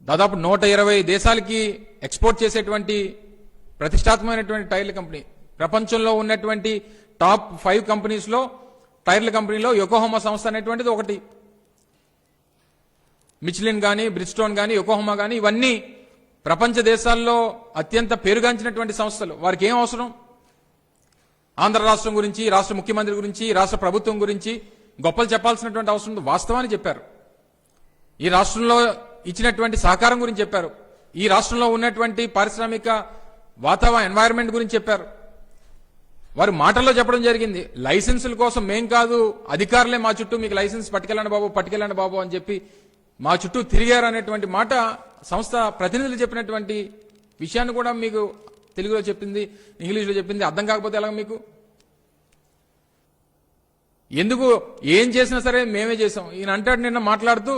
దాదాపు 120 దేశాలకి ఎక్స్పోర్ట్ చేసేటువంటి ప్రతిష్టాత్మకమైనటువంటి టైర్ల కంపెనీ. ప్రపంచంలో ఉన్నటువంటి టాప్ 5 కంపెనీస్ లో టైర్ల కంపెనీలో యోకోహోమా సంస్థ అనేటువంటిది ఒకటి. మిచ్లిన్ గానీ, బ్రిడ్స్టోన్ గానీ, యోకోహోమా గానీ ఇవన్నీ ప్రపంచ దేశాల్లో అత్యంత పేరుగాంచినటువంటి సంస్థలు. వారికి ఏం అవసరం? ఆంధ్ర రాష్ట్రం గురించి, రాష్ట్ర ముఖ్యమంత్రి గురించి, రాష్ట్ర ప్రభుత్వం గురించి గొప్పలు చెప్పాల్సినటువంటి అవసరం ఉంది. వాస్తవాన్ని చెప్పారు. ఈ రాష్ట్రంలో ఇచ్చినటువంటి సహకారం గురించి చెప్పారు. ఈ రాష్ట్రంలో ఉన్నటువంటి పారిశ్రామిక వాతావరణ ఎన్వైరన్మెంట్ గురించి చెప్పారు. వారు మాటల్లో చెప్పడం జరిగింది. లైసెన్సుల కోసం మేం కాదు, అధికారులే మా చుట్టూ మీకు లైసెన్స్ పట్టుకెళ్ళండి బాబు అని చెప్పి మా చుట్టూ తిరిగారు అనేటువంటి మాట సంస్థ ప్రతినిధులు చెప్పినటువంటి విషయాన్ని కూడా మీకు తెలుగులో చెప్పింది, ఇంగ్లీష్లో చెప్పింది. అర్థం కాకపోతే ఎలా మీకు? ఎందుకు ఏం చేసినా సరే మేమే చేసాం. ఈయన అంటాడు నిన్న మాట్లాడుతూ,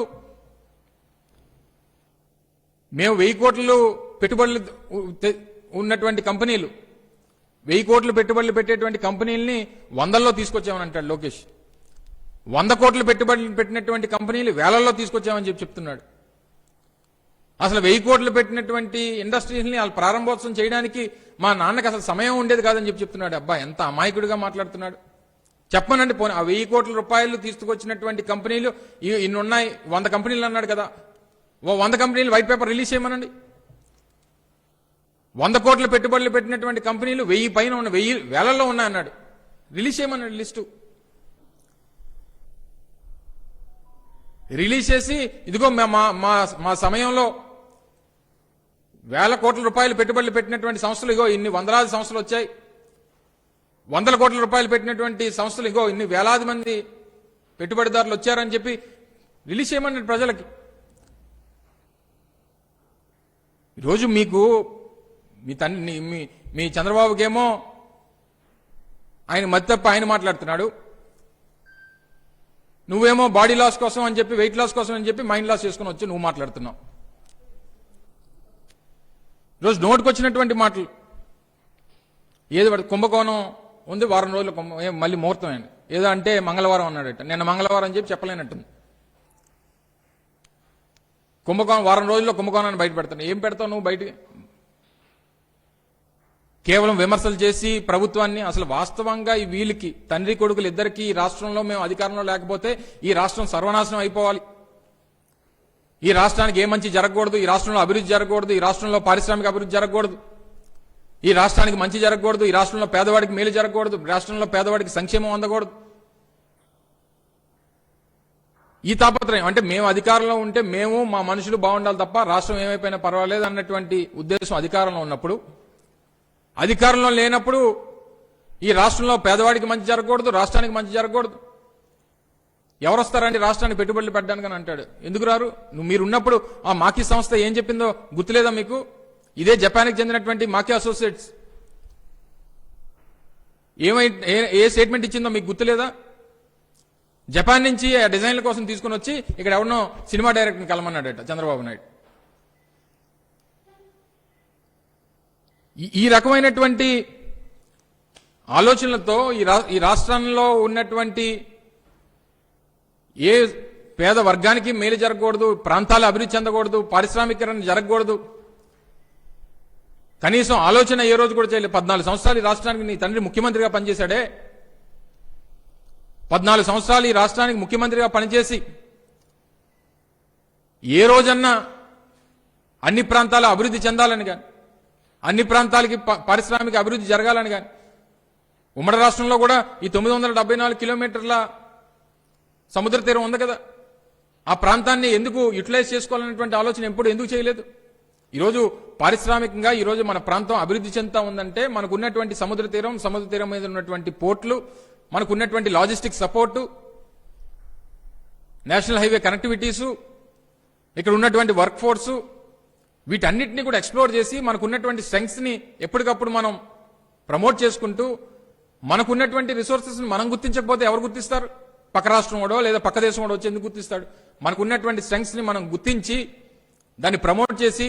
మేము 1000 కోట్లు పెట్టుబడులు ఉన్నటువంటి కంపెనీలు, 1000 కోట్లు పెట్టుబడులు పెట్టేటువంటి కంపెనీలని 100ల్లో తీసుకొచ్చామని అంటాడు లోకేష్. 100 కోట్లు పెట్టుబడులు పెట్టినటువంటి కంపెనీలు వేలల్లో తీసుకొచ్చామని చెప్తున్నాడు. అసలు 1000 కోట్లు పెట్టినటువంటి ఇండస్ట్రీస్ని వాళ్ళు ప్రారంభోత్సవం చేయడానికి మా నాన్నకి అసలు సమయం ఉండేది కాదని చెప్తున్నాడు. అబ్బా, ఎంత అమాయకుడిగా మాట్లాడుతున్నాడు. చెప్పనండి, పోనీ ఆ 1000 కోట్ల రూపాయలు తీసుకొచ్చినటువంటి కంపెనీలు ఇన్ని ఉన్నాయి, 100 కంపెనీలు అన్నాడు కదా, 100 కంపెనీలు వైట్ పేపర్ రిలీజ్ చేయమనండి. 100 కోట్ల పెట్టుబడులు పెట్టినటువంటి కంపెనీలు 1000 పైన ఉన్న, 1000 వేలల్లో ఉన్నాయన్నాడు. రిలీజ్ చేయమన్నాడు లిస్టు. రిలీజ్ చేసి ఇదిగో మా సమయంలో 1000 కోట్ల రూపాయలు పెట్టుబడులు పెట్టినటువంటి సంస్థలు ఇగో ఇన్ని వందలాది సంస్థలు వచ్చాయి, 100 కోట్ల రూపాయలు పెట్టినటువంటి సంస్థలు ఇగో ఇన్ని వేలాది మంది పెట్టుబడిదారులు వచ్చారని చెప్పి రిలీజ్ చేయమన్నాడు ప్రజలకి. ఈరోజు మీకు మీ చంద్రబాబుకేమో ఆయన మతి తప్ప ఆయన మాట్లాడుతున్నాడు, నువ్వేమో బాడీ లాస్ కోసం అని చెప్పి, వెయిట్ లాస్ కోసం అని చెప్పి మైండ్ లాస్ చేసుకుని వచ్చి నువ్వు మాట్లాడుతున్నావు. ఈరోజు నోటుకొచ్చినటువంటి మాటలు. ఏదో కుంభకోణం ఉంది, వారం రోజులు మళ్ళీ ముహూర్తం అయింది, ఏదో అంటే మంగళవారం అన్నాడట. నిన్న మంగళవారం అని చెప్పి చెప్పలేనట్టుంది. కుంభకోణం వారం రోజుల్లో కుంభకోణాన్ని బయట పెడతాను. ఏం పెడతావు నువ్వు బయటికి? కేవలం విమర్శలు చేసి ప్రభుత్వాన్ని, అసలు వాస్తవంగా ఈ వీళ్ళకి తండ్రి కొడుకులు ఇద్దరికి ఈ రాష్ట్రంలో మేము అధికారంలో లేకపోతే ఈ రాష్ట్రం సర్వనాశనం అయిపోవాలి, ఈ రాష్ట్రానికి ఏ మంచి జరగకూడదు, ఈ రాష్ట్రంలో అభివృద్ధి జరగకూడదు, ఈ రాష్ట్రంలో పారిశ్రామిక అభివృద్ధి జరగకూడదు, ఈ రాష్ట్రానికి మంచి జరగకూడదు, ఈ రాష్ట్రంలో పేదవాడికి మేలు జరగకూడదు, రాష్ట్రంలో పేదవాడికి సంక్షేమం అందకూడదు. ఈ తాపత్రయం అంటే మేము అధికారంలో ఉంటే మేము మా మనుషులు బాగుండాలి తప్ప రాష్ట్రం ఏమైపోయినా పర్వాలేదు అన్నటువంటి ఉద్దేశం అధికారంలో ఉన్నప్పుడు, అధికారంలో లేనప్పుడు ఈ రాష్ట్రంలో పేదవాడికి మంచి జరగకూడదు, రాష్ట్రానికి మంచి జరగకూడదు. ఎవరు వస్తారండి రాష్ట్రానికి పెట్టుబడులు పెట్టడానికి అని అంటాడు. ఎందుకు రారు? మీరున్నప్పుడు ఆ మాకీ సంస్థ ఏం చెప్పిందో గుర్తులేదా మీకు? ఇదే జపాన్కి చెందినటువంటి మాకీ అసోసియేట్స్ ఏ స్టేట్మెంట్ ఇచ్చిందో మీకు గుర్తులేదా? జపాన్ నుంచి ఆ డిజైన్ల కోసం తీసుకుని వచ్చి ఇక్కడ ఎవరినో సినిమా డైరెక్టర్ని కలమన్నాడట చంద్రబాబు నాయుడు. ఈ రకమైనటువంటి ఆలోచనలతో ఈ రాష్ట్రంలో ఉన్నటువంటి ఏ పేద వర్గానికి మేలు జరగకూడదు, ప్రాంతాలు అభివృద్ధి చెందకూడదు, పారిశ్రామికరణ జరగకూడదు, కనీసం ఆలోచన ఏ రోజు కూడా చేయలేదు. 14 సంవత్సరాలు ఈ రాష్ట్రానికి నీ తండ్రి ముఖ్యమంత్రిగా పనిచేశాడే, 14 సంవత్సరాలు ఈ రాష్ట్రానికి ముఖ్యమంత్రిగా పనిచేసి ఏ రోజన్నా అన్ని ప్రాంతాల అభివృద్ధి చెందాలని కానీ, అన్ని ప్రాంతాలకి పారిశ్రామిక అభివృద్ధి జరగాలని కానీ, ఉమ్మడి రాష్ట్రంలో కూడా ఈ 974 కిలోమీటర్ల సముద్ర తీరం ఉంది కదా, ఆ ప్రాంతాన్ని ఎందుకు యూటిలైజ్ చేసుకోవాలనేటువంటి ఆలోచన ఎందుకు చేయలేదు? ఈరోజు పారిశ్రామికంగా ఈరోజు మన ప్రాంతం అభివృద్ధి చెందుతా ఉందంటే మనకు ఉన్నటువంటి సముద్ర తీరం మీద ఉన్నటువంటి పోర్టులు, మనకు ఉన్నటువంటి లాజిస్టిక్ సపోర్టు, నేషనల్ హైవే కనెక్టివిటీసు, ఇక్కడ ఉన్నటువంటి వర్క్ ఫోర్సు, వీటన్నిటినీ కూడా ఎక్స్ప్లోర్ చేసి మనకున్నటువంటి స్ట్రెంగ్స్ ని ఎప్పటికప్పుడు మనం ప్రమోట్ చేసుకుంటూ, మనకున్నటువంటి రిసోర్సెస్ ని మనం గుర్తించకపోతే ఎవరు గుర్తిస్తారు? పక్క రాష్ట్రం వాడో లేదా పక్క దేశం వాడో వచ్చి ఎందుకు గుర్తిస్తాడు? మనకున్నటువంటి స్ట్రెంగ్స్ ని మనం గుర్తించి దాన్ని ప్రమోట్ చేసి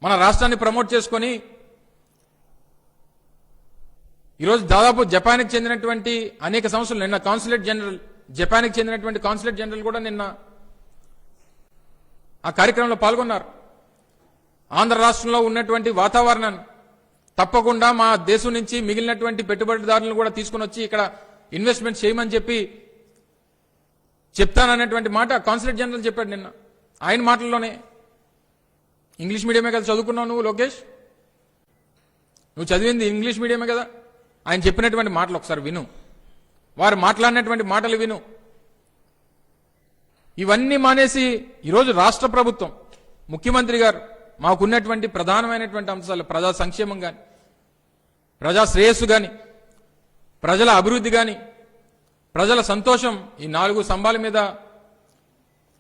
మన రాష్ట్రాన్ని ప్రమోట్ చేసుకొని ఈరోజు దాదాపు జపాన్కి చెందినటువంటి అనేక సంస్థలు, నిన్న కాన్సులేట్ జనరల్, జపాన్కి చెందినటువంటి కాన్సులేట్ జనరల్ కూడా నిన్న ఆ కార్యక్రమంలో పాల్గొన్నారు. ఆంధ్ర రాష్ట్రంలో ఉన్నటువంటి వాతావరణాన్ని తప్పకుండా మా దేశం నుంచి మిగిలినటువంటి పెట్టుబడిదారులను కూడా తీసుకుని వచ్చి ఇక్కడ ఇన్వెస్ట్మెంట్ చేయమని చెప్పి చెప్తానన్నటువంటి మాట కాన్సులేట్ జనరల్ చెప్పాడు నిన్న ఆయన మాటల్లోనే. ఇంగ్లీష్ మీడియమే కదా చదువుకున్నావు నువ్వు లోకేష్, నువ్వు చదివింది ఇంగ్లీష్ మీడియమే కదా. ఆయన చెప్పినటువంటి మాటలు ఒకసారి విను, వారు మాట్లాడినటువంటి మాటలు విను. ఇవన్నీ మానేసి ఈరోజు రాష్ట్ర ప్రభుత్వం ముఖ్యమంత్రి గారు మాకున్నటువంటి ప్రధానమైనటువంటి అంశాలు ప్రజా సంక్షేమం కానీ, ప్రజా శ్రేయస్సు కానీ, ప్రజల అభివృద్ధి కానీ, ప్రజల సంతోషం, ఈ 4 స్తంభాల మీద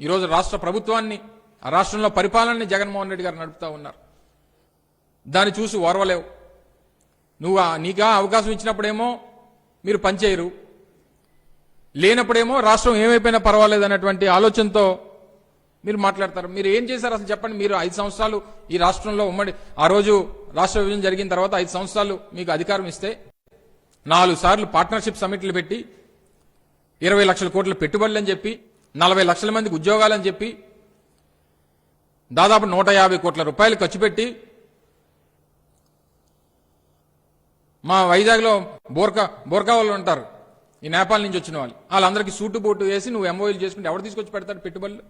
ఈరోజు రాష్ట్ర ప్రభుత్వాన్ని, ఆ రాష్ట్రంలో పరిపాలనని జగన్మోహన్ రెడ్డి గారు నడుపుతా ఉన్నారు. దాన్ని చూసి ఓర్వలేవు. నువ్వు నీకా అవకాశం ఇచ్చినప్పుడేమో మీరు పనిచేయరు, లేనప్పుడేమో రాష్ట్రం ఏమైపోయినా పర్వాలేదు అన్నటువంటి ఆలోచనతో మీరు మాట్లాడతారు. మీరు ఏం చేశారు అసలు చెప్పండి. మీరు 5 సంవత్సరాలు ఈ రాష్ట్రంలో ఉమ్మడి ఆ రోజు రాష్ట్ర విభజన జరిగిన తర్వాత 5 సంవత్సరాలు మీకు అధికారం ఇస్తే 4 సార్లు పార్ట్నర్షిప్ సమిట్లు పెట్టి 20 లక్షల కోట్ల పెట్టుబడులు అని చెప్పి 40 లక్షల మందికి ఉద్యోగాలని చెప్పి దాదాపు 150 కోట్ల రూపాయలు ఖర్చు పెట్టి మా వైజాగ్లో బోర్కా వాళ్ళు ఉంటారు, ఈ నేపాల్ నుంచి వచ్చిన వాళ్ళందరికీ సూటు బోటు వేసి నువ్వు ఎంఓయూలు చేసుకుంటే ఎవరు తీసుకొచ్చి పెడతాడు పెట్టుబడులు?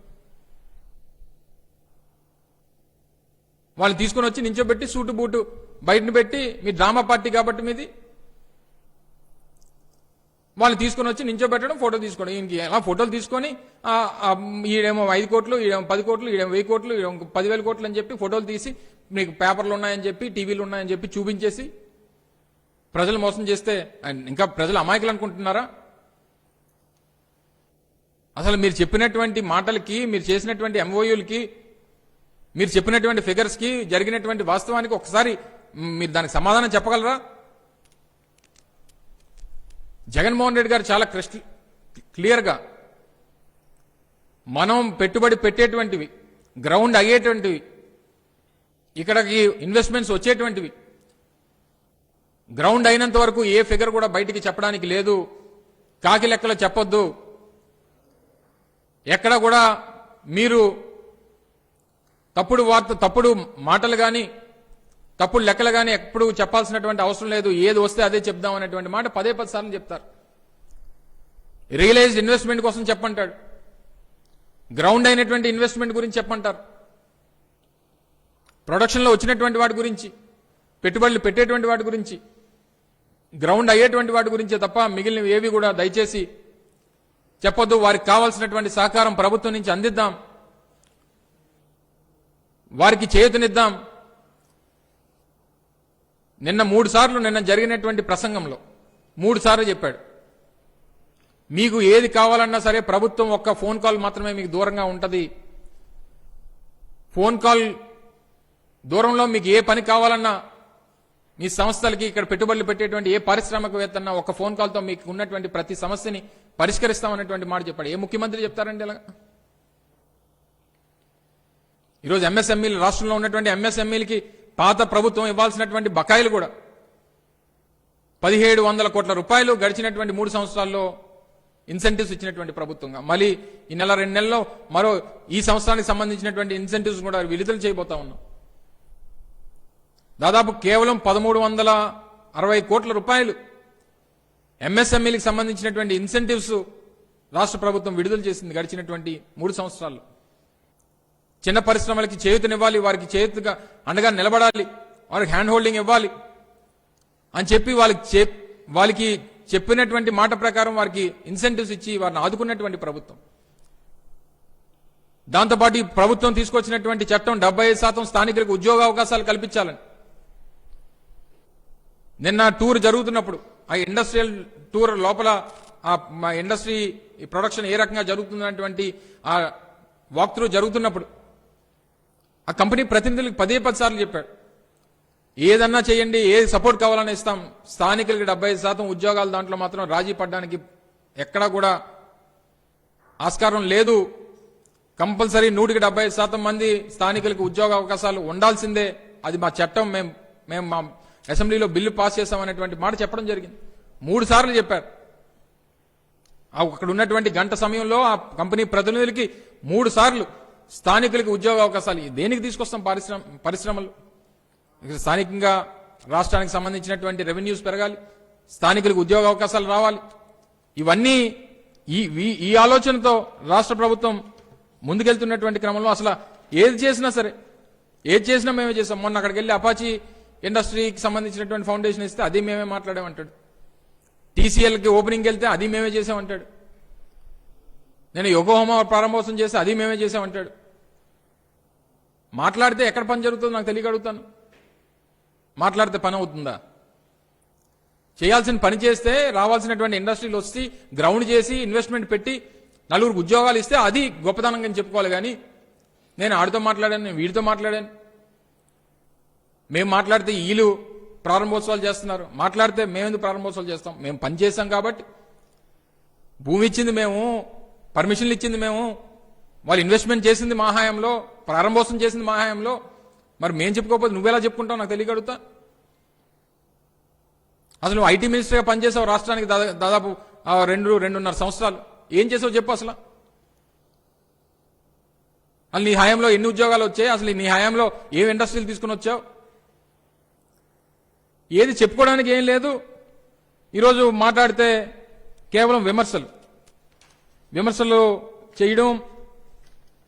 వాళ్ళు తీసుకుని వచ్చి నించోబెట్టి సూటు బూటు బయటను పెట్టి మీ డ్రామా పార్టీ కాబట్టి మీది, వాళ్ళు తీసుకుని వచ్చి నించోబెట్టడం, ఫోటో తీసుకోవడం. ఈయనకి అలా ఫోటోలు తీసుకొని ఈడేమో 5 కోట్లు, ఈడేమో 10 కోట్లు, ఈడేమో 1000 కోట్లు, ఈడేమో 10,000 కోట్లు అని చెప్పి ఫోటోలు తీసి మీకు పేపర్లు ఉన్నాయని చెప్పి టీవీలు ఉన్నాయని చెప్పి చూపించేసి ప్రజలు మోసం చేస్తే ఇంకా ప్రజలు అమాయకులు అనుకుంటున్నారా? అసలు మీరు చెప్పినటువంటి మాటలకి, మీరు చేసినటువంటి ఎంఓయూలకి, మీరు చెప్పినటువంటి ఫిగర్స్ కి, జరిగినటువంటి వాస్తవానికి ఒకసారి మీరు దానికి సమాధానం చెప్పగలరా? జగన్మోహన్ రెడ్డి గారు చాలా క్లియర్గా మనం పెట్టుబడి పెట్టేటువంటివి, గ్రౌండ్ అయ్యేటువంటివి, ఇక్కడికి ఇన్వెస్ట్మెంట్స్ వచ్చేటువంటివి, గ్రౌండ్ అయినంత వరకు ఏ ఫిగర్ కూడా బయటికి చెప్పడానికి లేదు. కాకి లెక్కలో చెప్పొద్దు. ఎక్కడ కూడా మీరు తప్పుడు మాటలు కానీ, తప్పుడు లెక్కలు కానీ ఎప్పుడు చెప్పాల్సినటువంటి అవసరం లేదు. ఏది వస్తే అదే చెప్దాం అనేటువంటి మాట 10 సార్లు చెప్తారు. రియలైజ్డ్ ఇన్వెస్ట్మెంట్ కోసం చెప్పంటాడు, గ్రౌండ్ అయినటువంటి ఇన్వెస్ట్మెంట్ గురించి చెప్పంటారు, ప్రొడక్షన్లో వచ్చినటువంటి వాటి గురించి, పెట్టుబడులు పెట్టేటువంటి వాటి గురించి, గ్రౌండ్ అయ్యేటువంటి వాటి గురించే తప్ప మిగిలినవి ఏవి కూడా దయచేసి చెప్పొద్దు. వారికి కావాల్సినటువంటి సహకారం ప్రభుత్వం నుంచి అందిద్దాం, వారికి చేయూతనిద్దాం. నిన్న 3 సార్లు నిన్న జరిగినటువంటి ప్రసంగంలో 3 సార్లు చెప్పాడు, మీకు ఏది కావాలన్నా సరే ప్రభుత్వం ఒక్క ఫోన్ కాల్ మాత్రమే మీకు దూరంగా ఉంటది. ఫోన్ కాల్ దూరంలో మీకు ఏ పని కావాలన్నా, మీ సంస్థలకి ఇక్కడ పెట్టుబడులు పెట్టేటువంటి ఏ పారిశ్రామికవేత్త అన్నా ఒక ఫోన్ కాల్తో మీకు ఉన్నటువంటి ప్రతి సమస్యని పరిష్కరిస్తామనేటువంటి మాట చెప్పాడు. ఏ ముఖ్యమంత్రి చెప్తారండి ఇలా? ఈరోజు ఎంఎస్ఎంఈలు, రాష్ట్రంలో ఉన్నటువంటి ఎంఎస్ఎంఈలకి పాత ప్రభుత్వం ఇవ్వాల్సినటువంటి బకాయిలు కూడా 1700 కోట్ల రూపాయలు గడిచినటువంటి 3 సంవత్సరాల్లో ఇన్సెంటివ్స్ ఇచ్చినటువంటి ప్రభుత్వంగా, మళ్ళీ ఈ నెల 2 నెలల్లో మరో ఈ సంవత్సరానికి సంబంధించినటువంటి ఇన్సెంటివ్స్ కూడా విడుదల చేయబోతా ఉన్నాం. దాదాపు కేవలం 1360 కోట్ల రూపాయలు ఎంఎస్ఎంఈలకు సంబంధించినటువంటి ఇన్సెంటివ్స్ రాష్ట్ర ప్రభుత్వం విడుదల చేసింది గడిచినటువంటి 3 సంవత్సరాల్లో. చిన్న పరిశ్రమలకి చేయూతనివ్వాలి, వారికి చేయూతగా అండగా నిలబడాలి, వారికి హ్యాండ్ హోల్డింగ్ ఇవ్వాలి అని చెప్పి వాళ్ళకి చెప్పినటువంటి మాట ప్రకారం వారికి ఇన్సెంటివ్స్ ఇచ్చి వారిని ఆదుకున్నటువంటి ప్రభుత్వం. దాంతోపాటు ఈ ప్రభుత్వం తీసుకొచ్చినటువంటి చట్టం 75% స్థానికులకు ఉద్యోగ అవకాశాలు కల్పించాలని నిన్న టూర్ జరుగుతున్నప్పుడు, ఆ ఇండస్ట్రియల్ టూర్ లోపల మా ఇండస్ట్రీ ప్రొడక్షన్ ఏ రకంగా జరుగుతున్నటువంటి ఆ వాక్ త్రూ జరుగుతున్నప్పుడు ఆ కంపెనీ ప్రతినిధులకు 10 సార్లు చెప్పాడు, ఏదన్నా చేయండి, ఏ సపోర్ట్ కావాలని ఇస్తాం, స్థానికులకి 75% ఉద్యోగాలు, దాంట్లో మాత్రం రాజీ పడడానికి ఎక్కడా కూడా ఆస్కారం లేదు. కంపల్సరీ 100% మంది స్థానికులకు ఉద్యోగ అవకాశాలు ఉండాల్సిందే, అది మా చట్టం, మేము మా అసెంబ్లీలో బిల్లు పాస్ చేస్తామనేటువంటి మాట చెప్పడం జరిగింది. 3 సార్లు చెప్పారు. అక్కడ ఉన్నటువంటి గంట సమయంలో ఆ కంపెనీ ప్రతినిధులకి 3 సార్లు స్థానికులకి ఉద్యోగ అవకాశాలు దేనికి తీసుకొస్తాం? పరిశ్రమలు స్థానికంగా రాష్ట్రానికి సంబంధించినటువంటి రెవెన్యూస్ పెరగాలి, స్థానికులకు ఉద్యోగ అవకాశాలు రావాలి. ఇవన్నీ ఈ ఆలోచనతో రాష్ట్ర ప్రభుత్వం ముందుకెళ్తున్నటువంటి క్రమంలో అసలు ఏది చేసినా మేమే చేస్తాం. మొన్న అక్కడికి వెళ్ళి అపాచీ ఇండస్ట్రీకి సంబంధించినటువంటి ఫౌండేషన్ ఇస్తే అది మేమే మాట్లాడామంటాడు. టీసీఎల్కి ఓపెనింగ్ వెళ్తే అది మేమే చేసామంటాడు. నేను యోకోహోమా ప్రారంభోత్సవం చేస్తే అది మేమే చేసామంటాడు. మాట్లాడితే ఎక్కడ పని జరుగుతుందో నాకు తెలియగలుగుతాను. మాట్లాడితే పని అవుతుందా? చేయాల్సిన పని చేస్తే రావాల్సినటువంటి ఇండస్ట్రీలు వచ్చి గ్రౌండ్ చేసి ఇన్వెస్ట్మెంట్ పెట్టి నలుగురికి ఉద్యోగాలు ఇస్తే అది గొప్పతనంగా చెప్పుకోవాలి. కానీ నేను ఆడితో మాట్లాడాను, నేను వీడితో మాట్లాడాను, మేము మాట్లాడితే వీళ్ళు ప్రారంభోత్సవాలు చేస్తున్నారు, మాట్లాడితే మేమెందుకు ప్రారంభోత్సవాలు చేస్తాం? మేము పని చేస్తాం కాబట్టి, భూమి ఇచ్చింది మేము, పర్మిషన్లు ఇచ్చింది మేము, వాళ్ళు ఇన్వెస్ట్మెంట్ చేసింది మా హయాంలో, ప్రారంభోత్సవం చేసింది మా హయాంలో. మరి మేము చెప్పుకోకపోతే నువ్వెలా చెప్పుకుంటావు నాకు తెలియగలుగుతా? అసలు నువ్వు ఐటీ మినిస్టర్గా పనిచేసావు రాష్ట్రానికి దాదాపు 2.5 సంవత్సరాలు. ఏం చేసావు చెప్పు అసలు? నీ హయాంలో ఎన్ని ఉద్యోగాలు వచ్చాయి? అసలు నీ హయాంలో ఏం ఇండస్ట్రీలు తీసుకుని వచ్చావు? ఏది చెప్పుకోవడానికి ఏం లేదు. ఈరోజు మాట్లాడితే కేవలం విమర్శలు చేయడం,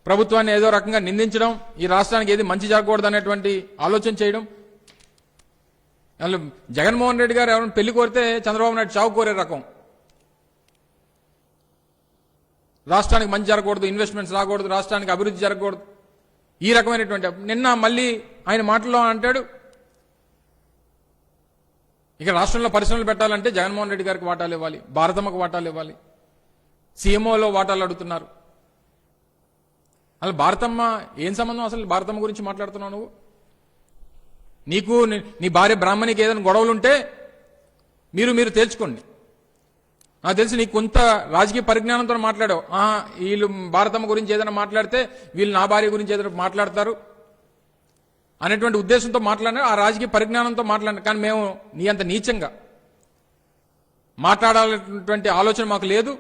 ప్రభుత్వాన్ని ఏదో రకంగా నిందించడం, ఈ రాష్ట్రానికి ఏది మంచి జరగకూడదు అనేటువంటి ఆలోచన చేయడం. జగన్మోహన్ రెడ్డి గారు ఎవరైనా పెళ్లి కోరితే చంద్రబాబు నాయుడు చావు కోరే రకం. రాష్ట్రానికి మంచి జరగకూడదు, ఇన్వెస్ట్మెంట్స్ రాకూడదు, రాష్ట్రానికి అభివృద్ధి జరగకూడదు, ఈ రకమైనటువంటి. నిన్న మళ్ళీ ఆయన మాటల్లో అంటాడు, ఇక రాష్ట్రంలో పరిశ్రమలు పెట్టాలంటే జగన్మోహన్ రెడ్డి గారికి వాటాలు ఇవ్వాలి, భారతమ్మకు వాటాలు ఇవ్వాలి, సీఎంఓలో వాటాలు అడుగుతున్నారు. అసలు భారతమ్మ ఏం సంబంధం? అసలు భారతమ్మ గురించి మాట్లాడుతున్నావు నువ్వు? నీకు నీ భార్య బ్రాహ్మణికి ఏదైనా గొడవలుంటే మీరు తేల్చుకోండి. నాకు తెలిసి నీకు కొంత రాజకీయ పరిజ్ఞానంతో మాట్లాడావు. వీళ్ళు భారతమ్మ గురించి ఏదైనా మాట్లాడితే వీళ్ళు నా భార్య గురించి ఏదైనా మాట్లాడతారు అనేటువంటి ఉద్దేశంతో మాట్లాడినా, ఆ రాజకీయ పరిజ్ఞానంతో మాట్లాడినా. కానీ మేము నీ అంత నీచంగా మాట్లాడాలనేటువంటి ఆలోచన మాకు లేదు.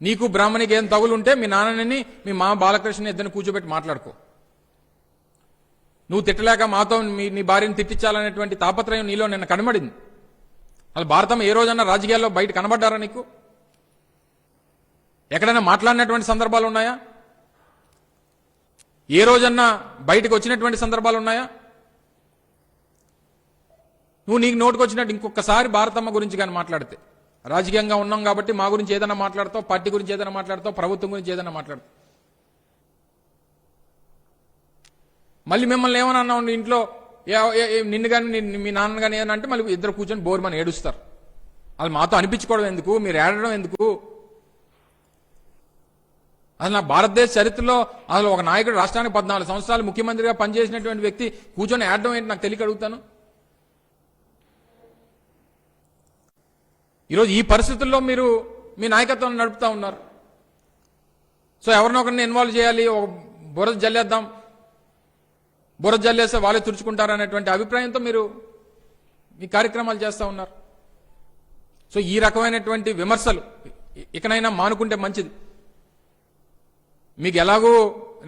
నీకు బ్రాహ్మణికి ఏం తగులుంటే మీ నాన్నని మీ మా బాలకృష్ణ ఇద్దరిని కూర్చోబెట్టి మాట్లాడుకో. నువ్వు తిట్టలేక మాతో నీ భార్యను తిట్టించాలనేటువంటి తాపత్రయం నీలో నిన్న కనబడింది. అసలు భారతమ్మ ఏ రోజన్నా రాజకీయాల్లో బయట కనబడ్డారా నీకు? ఎక్కడైనా మాట్లాడినటువంటి సందర్భాలు ఉన్నాయా? ఏ రోజన్నా బయటకు వచ్చినటువంటి సందర్భాలు ఉన్నాయా? నువ్వు నీకు నోటుకు వచ్చినట్టు ఇంకొకసారి భారతమ్మ గురించి కానీ మాట్లాడితే, రాజకీయంగా ఉన్నాం కాబట్టి మా గురించి ఏదైనా మాట్లాడతావు, పార్టీ గురించి ఏదైనా మాట్లాడతావు, ప్రభుత్వం గురించి ఏదైనా మాట్లాడతావు. మళ్ళీ మిమ్మల్ని ఏమన్నా అన్నావు ఇంట్లో, నిన్ను కానీ మీ నాన్న కానీ ఏదైనా అంటే మళ్ళీ ఇద్దరు కూర్చొని బోర్మని ఏడుస్తారు. అది మాతో అనిపించుకోవడం ఎందుకు? మీరు ఏడడం ఎందుకు? అసలు నా భారతదేశ చరిత్రలో అసలు ఒక నాయకుడు రాష్ట్రానికి 14 సంవత్సరాలు ముఖ్యమంత్రిగా పనిచేసినటువంటి వ్యక్తి కూర్చొని ఏడడం ఏంటి నాకు తెలియక అడుగుతాను. ఈరోజు ఈ పరిస్థితుల్లో మీరు మీ నాయకత్వాన్ని నడుపుతా ఉన్నారు. సో ఎవరినొకరిని ఇన్వాల్వ్ చేయాలి, ఒక బురద జల్లేద్దాం, బురద జల్లేస్తే వాళ్ళే తుడుచుకుంటారనేటువంటి అభిప్రాయంతో మీరు మీ కార్యక్రమాలు చేస్తూ ఉన్నారు. సో ఈ రకమైనటువంటి విమర్శలు ఇకనైనా మానుకుంటే మంచిది. మీకు ఎలాగూ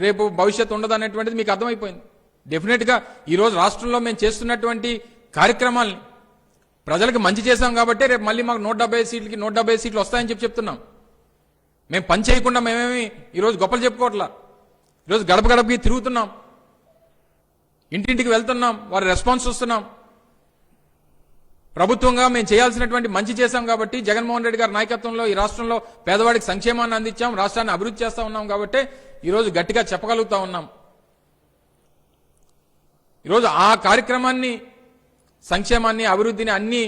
రేపు భవిష్యత్తు ఉండదు అనేటువంటిది మీకు అర్థమైపోయింది. డెఫినెట్గా ఈరోజు రాష్ట్రంలో మేము చేస్తున్నటువంటి కార్యక్రమాల్ని ప్రజలకు మంచి చేశాం కాబట్టి రేపు మళ్ళీ మాకు 170 సీట్లు వస్తాయని చెప్తున్నాం. మేము పని చేయకుండా మేమేమి ఈరోజు గొప్పలు చెప్పుకోవట్లా. ఈరోజు గడప గడపకి తిరుగుతున్నాం, ఇంటింటికి వెళ్తున్నాం, వారి రెస్పాన్స్ వస్తున్నాం. ప్రభుత్వంగా మేము చేయాల్సినటువంటి మంచి చేశాం కాబట్టి, జగన్మోహన్ రెడ్డి గారి నాయకత్వంలో ఈ రాష్ట్రంలో పేదవాడికి సంక్షేమాన్ని అందించాం, రాష్ట్రాన్ని అభివృద్ధి చేస్తా ఉన్నాం కాబట్టి ఈరోజు గట్టిగా చెప్పగలుగుతా ఉన్నాం. ఈరోజు ఆ కార్యక్రమాన్ని, సంక్షేమాన్ని, అభివృద్ధిని అన్ని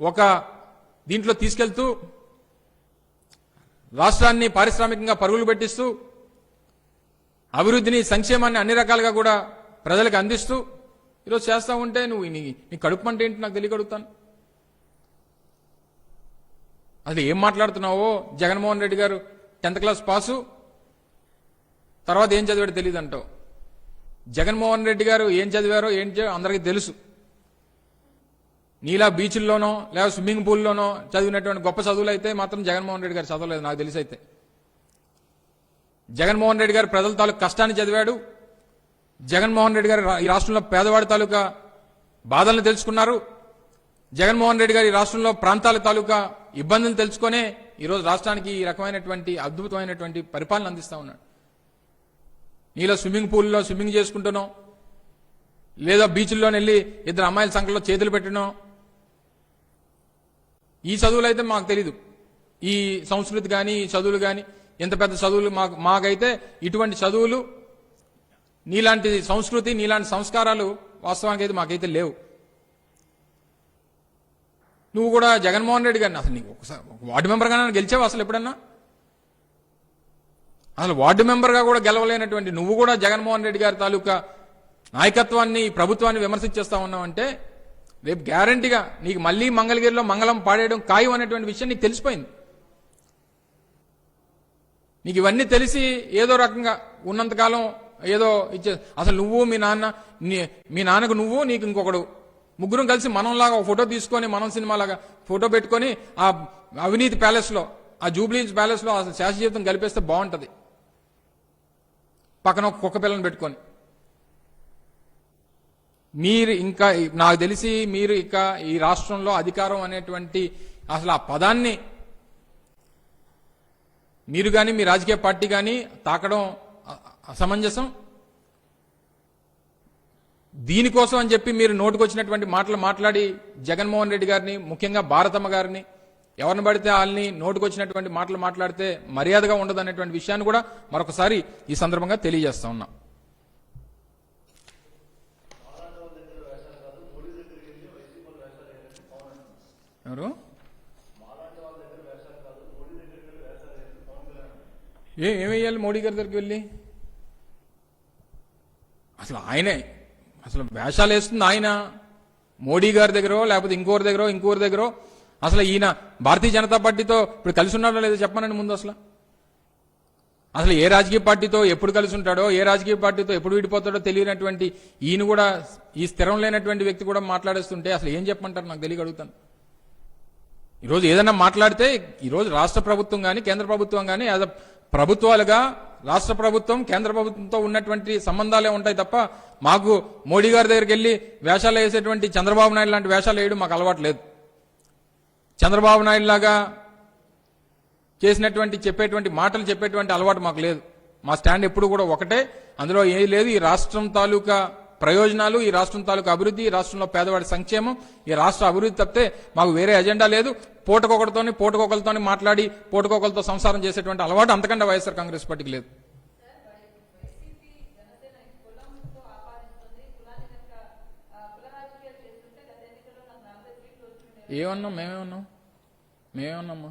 ఒక దీంట్లో తీసుకెళ్తూ రాష్ట్రాన్ని పారిశ్రామికంగా పరుగులు పెట్టిస్తూ అభివృద్ధిని, సంక్షేమాన్ని అన్ని రకాలుగా కూడా ప్రజలకు అందిస్తూ ఈరోజు చేస్తా ఉంటే నువ్వు నీ కడుపు అంటే ఏంటి నాకు తెలియగలుగుతాను. అసలు ఏం మాట్లాడుతున్నావో? జగన్మోహన్ రెడ్డి గారు 10th క్లాస్ పాసు, తర్వాత ఏం చదివాడో తెలియదు అంటావు. జగన్మోహన్ రెడ్డి గారు ఏం చదివారో అందరికీ తెలుసు. నీలా బీచ్ల్లోనో లేదా స్విమ్మింగ్ పూల్లోనో చదివినటువంటి గొప్ప చదువులు అయితే మాత్రం జగన్మోహన్ రెడ్డి గారు చదవలేదు నాకు తెలిసి. అయితే జగన్మోహన్ రెడ్డి గారు ప్రజల తాలూకు కష్టాన్ని చదివాడు. జగన్మోహన్ రెడ్డి గారు ఈ రాష్ట్రంలో పేదవాడి తాలూకా బాధలను తెలుసుకున్నారు. జగన్మోహన్ రెడ్డి గారు ఈ రాష్ట్రంలో ప్రాంతాల తాలూకా ఇబ్బందులు తెలుసుకునే ఈరోజు రాష్ట్రానికి ఈ రకమైనటువంటి అద్భుతమైనటువంటి పరిపాలన అందిస్తా ఉన్నాడు. నీలో స్విమ్మింగ్ పూల్లో స్విమ్మింగ్ చేసుకుంటున్నాం, లేదా బీచ్ల్లో వెళ్ళి ఇద్దరు అమ్మాయిల సంఖ్యలో చేతులు పెట్టడం, ఈ చదువులు అయితే మాకు తెలీదు. ఈ సంస్కృతి కానీ ఈ చదువులు కానీ ఎంత పెద్ద చదువులు మాకైతే ఇటువంటి చదువులు, నీలాంటి సంస్కృతి, నీలాంటి సంస్కారాలు వాస్తవానికి అయితే మాకైతే లేవు. నువ్వు కూడా జగన్మోహన్ రెడ్డి గారిని అసలు నీకు ఒకసారి వార్డు మెంబర్గా గెలిచావు అసలు ఎప్పుడన్నా? అసలు వార్డు మెంబర్గా కూడా గెలవలేనటువంటి నువ్వు కూడా జగన్మోహన్ రెడ్డి గారి తాలూకా నాయకత్వాన్ని, ప్రభుత్వాన్ని విమర్శించేస్తా ఉన్నావంటే రేపు గ్యారంటీగా నీకు మళ్లీ మంగళగిరిలో మంగళం పాడేయడం ఖాయం అనేటువంటి విషయం నీకు తెలిసిపోయింది. నీకు ఇవన్నీ తెలిసి ఏదో రకంగా ఉన్నంతకాలం ఏదో ఇచ్చే, అసలు నువ్వు మీ నాన్నకు నువ్వు, నీకు ఇంకొకడు, ముగ్గురం కలిసి మనంలాగా ఒక ఫోటో తీసుకొని, మనం సినిమాలాగా ఫోటో పెట్టుకొని ఆ అవినీతి ప్యాలెస్ లో, ఆ జూబ్లీహిల్స్ ప్యాలెస్ లో అసలు శాశ్వత జీవితం గడిపేస్తే బాగుంటది. పక్కన ఒక కుక్క పిల్లని పెట్టుకొని మీరు ఇంకా, నాకు తెలిసి మీరు ఇక ఈ రాష్ట్రంలో అధికారం అనేటువంటి అసలు ఆ పదాన్ని మీరు కానీ మీ రాజకీయ పార్టీ కానీ తాకడం అసమంజసం. దీనికోసం అని చెప్పి మీరు నోటుకొచ్చినటువంటి మాటలు మాట్లాడి జగన్మోహన్ రెడ్డి గారిని, ముఖ్యంగా భారతమ్మ గారిని, ఎవరిని పడితే వాళ్ళని నోటుకొచ్చినటువంటి మాటలు మాట్లాడితే మర్యాదగా ఉండదు అనేటువంటి విషయాన్ని కూడా మరొకసారి ఈ సందర్భంగా తెలియజేస్తా ఉన్నా. ఎవరు ఏమేయాలి మోడీ గారి దగ్గరికి వెళ్ళి? అసలు ఆయనే అసలు వేషాలు వేస్తుంది ఆయన. మోడీ గారి దగ్గర లేకపోతే ఇంకోరి దగ్గర అసలు ఈయన భారతీయ జనతా పార్టీతో ఇప్పుడు కలిసి ఉన్నాడో లేదో చెప్పనండి ముందు. అసలు ఏ రాజకీయ పార్టీతో ఎప్పుడు కలిసి ఉంటాడో, ఏ రాజకీయ పార్టీతో ఎప్పుడు విడిపోతాడో తెలియనటువంటి ఈయన కూడా, ఈ స్థిరం లేనటువంటి వ్యక్తి కూడా మాట్లాడేస్తుంటే అసలు ఏం చెప్పమంటారు నాకు తెలియ అడుగుతాను. ఈరోజు ఏదైనా మాట్లాడితే ఈరోజు రాష్ట్ర ప్రభుత్వం కానీ కేంద్ర ప్రభుత్వం కానీ యాజ్ ప్రభుత్వాలుగా రాష్ట్ర ప్రభుత్వం కేంద్ర ప్రభుత్వంతో ఉన్నటువంటి సంబంధాలే ఉంటాయి తప్ప మాకు మోడీ గారి దగ్గరికి వెళ్ళి వేషాలు వేసేటువంటి చంద్రబాబు నాయుడు లాంటి వేషాలు వేయడం మాకు అలవాటు లేదు. చంద్రబాబు నాయుడు లాగా చెప్పేటువంటి మాటలు చెప్పేటువంటి అలవాటు మాకు లేదు. మా స్టాండ్ ఎప్పుడు కూడా ఒకటే, అందులో ఏది లేదు. ఈ రాష్ట్రం తాలూకా ప్రయోజనాలు, ఈ రాష్ట్రం తాలూకా అభివృద్ధి, ఈ రాష్ట్రంలో పేదవాడి సంక్షేమం, ఈ రాష్ట్ర అభివృద్ధి తప్పితే మాకు వేరే ఎజెండా లేదు. పోటుకొకరితో మాట్లాడి పోటుకొకరితో సంసారం చేసేటువంటి అలవాటు అంతకంటే వైఎస్ఆర్ కాంగ్రెస్ పార్టీకి లేదు. ఏమన్నాం? మేమేమన్నామ్మా?